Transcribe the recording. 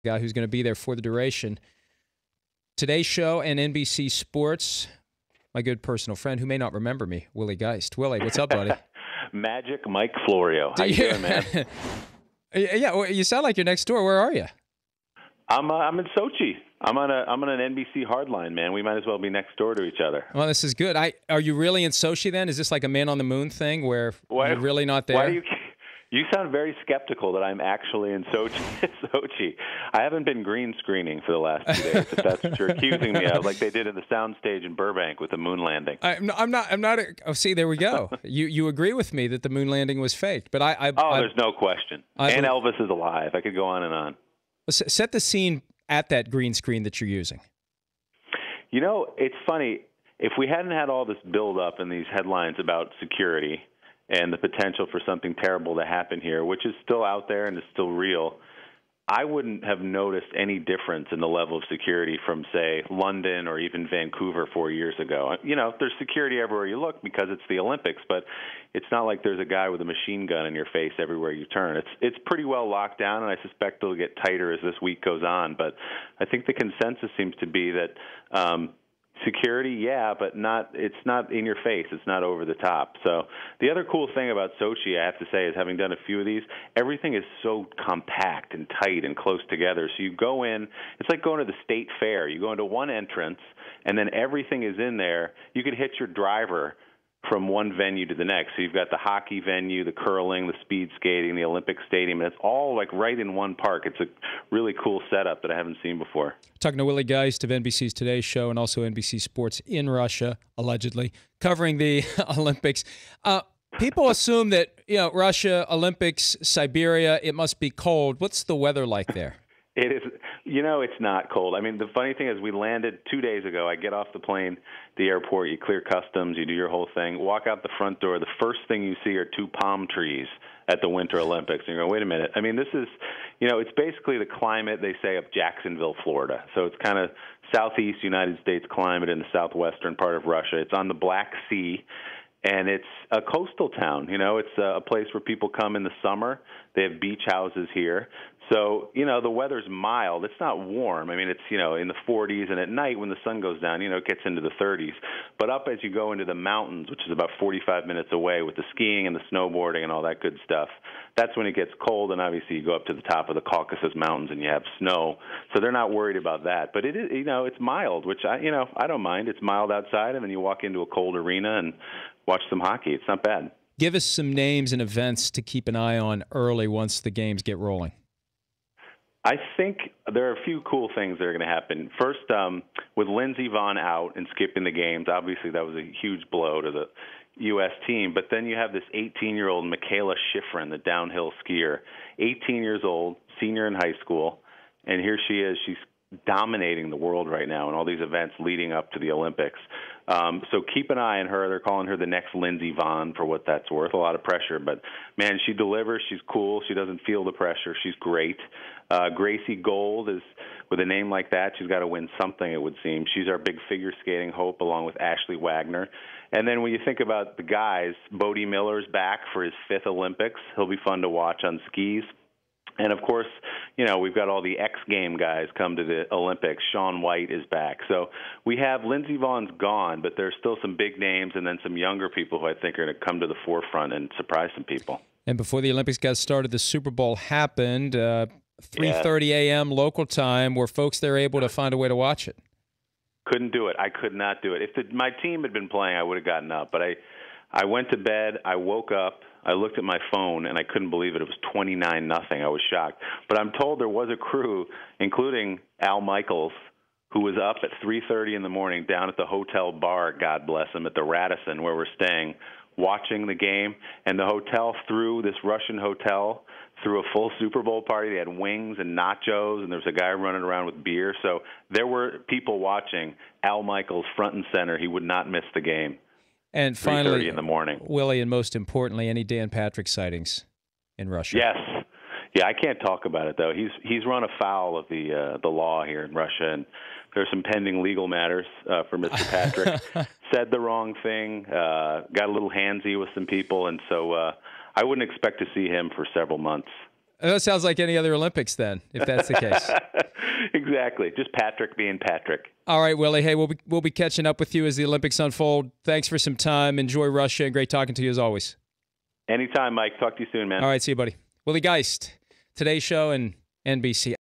guy who's going to be there for the duration. Today's show and NBC Sports, my good personal friend who may not remember me, Willie Geist. Willie, what's up, buddy? Magic Mike Florio. How you doing, man? Yeah, well, you sound like you're next door. Where are you? I'm in Sochi. I'm on an NBC hardline, man. We might as well be next door to each other. Well, this is good. Are you really in Sochi then? Is this like a man on the moon thing where you're really not there? Why do you sound very skeptical that I'm actually in Sochi. I haven't been green screening for the last 2 days, if that's what you're accusing me of, like they did in the soundstage in Burbank with the moon landing. I'm not. Oh, see, there we go. You agree with me that the moon landing was faked, but there's no question. And Elvis is alive. I could go on and on. Set the scene at that green screen that you're using. You know, it's funny. If we hadn't had all this build-up and these headlines about security and the potential for something terrible to happen here, which is still out there and is still real, I wouldn't have noticed any difference in the level of security from, say, London or even Vancouver 4 years ago. You know, there's security everywhere you look because it's the Olympics, but it's not like there's a guy with a machine gun in your face everywhere you turn. It's pretty well locked down, and I suspect it'll get tighter as this week goes on. But I think the consensus seems to be that security, yeah, but it's not in your face. It's not over the top. So the other cool thing about Sochi, I have to say, is having done a few of these, everything is so compact and tight and close together. So you go in, it's like going to the state fair. You go into one entrance, and then everything is in there. You could hitch your driver from one venue to the next. So you've got the hockey venue, the curling, the speed skating, the Olympic Stadium, and it's all like right in one park. It's a really cool setup that I haven't seen before. Talking to Willie Geist of NBC's Today Show and also NBC Sports in Russia, allegedly, covering the Olympics. People assume that, Russia, Olympics, Siberia, it must be cold. What's the weather like there? It is, it's not cold. I mean, the funny thing is we landed 2 days ago. I get off the plane, the airport, you clear customs, you do your whole thing, walk out the front door. The first thing you see are 2 palm trees at the Winter Olympics. And you go, wait a minute. I mean, this is, it's basically the climate, they say, of Jacksonville, Florida. So it's kind of southeast United States climate in the southwestern part of Russia. It's on the Black Sea. And it's a coastal town, it's a place where people come in the summer. They have beach houses here. So, the weather's mild. It's not warm. I mean, it's, in the 40s, and at night when the sun goes down, it gets into the 30s. But up as you go into the mountains, which is about 45 minutes away with the skiing and the snowboarding and all that good stuff, that's when it gets cold. And obviously you go up to the top of the Caucasus Mountains and you have snow. So they're not worried about that. But it is, it's mild, which I don't mind. It's mild outside, and then you walk into a cold arena and watch some hockey. It's not bad. Give us some names and events to keep an eye on early once the games get rolling. I think there are a few cool things that are going to happen. First, with Lindsey Vonn out and skipping the games, obviously that was a huge blow to the U.S. team. But then you have this 18-year-old Michaela Schifrin, the downhill skier, 18 years old, senior in high school, and here she is. She's dominating the world right now in all these events leading up to the Olympics. So keep an eye on her. They're calling her the next Lindsey Vonn for what that's worth. A lot of pressure, but, man, she delivers. She's cool. She doesn't feel the pressure. She's great. Gracie Gold is, with a name like that, she's got to win something, it would seem. She's our big figure skating hope along with Ashley Wagner. And then when you think about the guys, Bodie Miller's back for his 5th Olympics. He'll be fun to watch on skis. And, of course, we've got all the X Game guys come to the Olympics. Shaun White is back. So we have Lindsey Vonn's gone, but there's still some big names and then some younger people who I think are going to come to the forefront and surprise some people. And before the Olympics got started, the Super Bowl happened, 3:30 a.m. local time. Were folks there able to find a way to watch it? Couldn't do it. I could not do it. If my team had been playing, I would have gotten up. But I went to bed. I woke up. I looked at my phone, and I couldn't believe it. It was 29-0. I was shocked. But I'm told there was a crew, including Al Michaels, who was up at 3:30 in the morning down at the hotel bar, God bless him, at the Radisson where we're staying, watching the game. And the hotel this Russian hotel threw a full Super Bowl party. They had wings and nachos, and there was a guy running around with beer. So there were people watching. Al Michaels front and center. He would not miss the game. And finally, 3:30 in the morning. Willie, and most importantly, any Dan Patrick sightings in Russia? Yes. Yeah, I can't talk about it, though. He's run afoul of the law here in Russia, and there's some pending legal matters for Mr. Patrick. Said the wrong thing, got a little handsy with some people, and so I wouldn't expect to see him for several months. That sounds like any other Olympics then, if that's the case. Exactly. Just Patrick being Patrick. All right, Willie. Hey, we'll be catching up with you as the Olympics unfold. Thanks for some time. Enjoy Russia, and great talking to you as always. Anytime, Mike. Talk to you soon, man. All right, see you, buddy. Willie Geist, Today's Show and NBC.